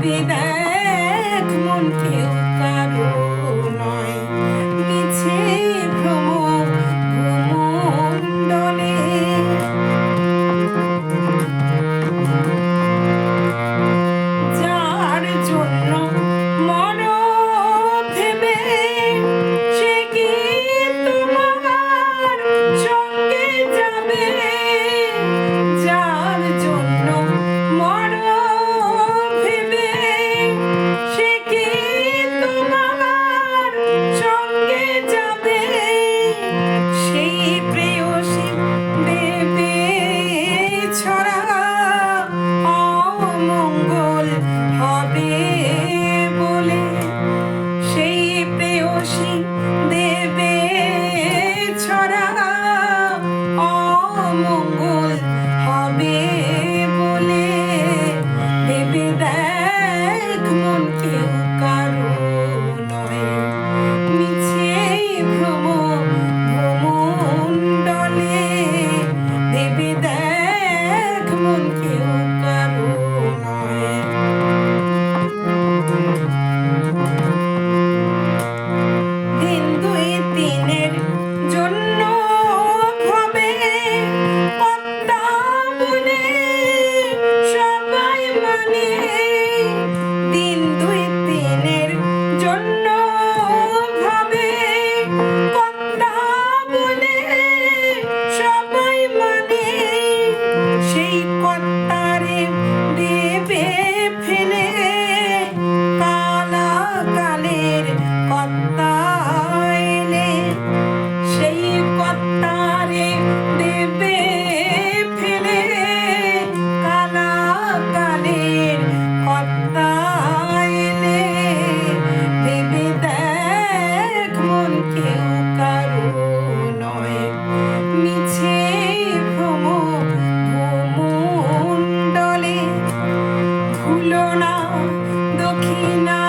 ভেবে দেখ মন কেউ কারো নয়, মিছে ভ্রম ভূমণ্ডলে। যার জন্য মর ভেবে সে কি তোমার সঙ্গে যাবে? যার জন্য মর ভেবে সে কি তোমার সঙ্গে যাবে? সেই প্রেয়সী দেবে ছড়া অমঙ্গল হবে বলে। সেই প্রেয়সী দেবে ছড়া অমঙ্গল হবে বলে। ভেবে দেখ মন কেউ কারো নয়, মিছে ভ্রম ভূমণ্ডলে। ভেবে দেখ মন কেউ কারো নয়। দিন দুই তিনের জন্য হবে কর্তা বলে সবাই মানে। দিন দুই তিনের জন্য হবে কর্তা বলে সবাই মানে। সেই কর্তারে দেবে ফেলে কালা কালের কর্তা এলে। সেই কর্তারে দেবে ফেলে কালা কালের কর্তা এলে। ভেবে দেখ মন কেউ কারো নয়, মিছে ভ্রম ভূমণ্ডলে। ভুলো না দক্ষিণা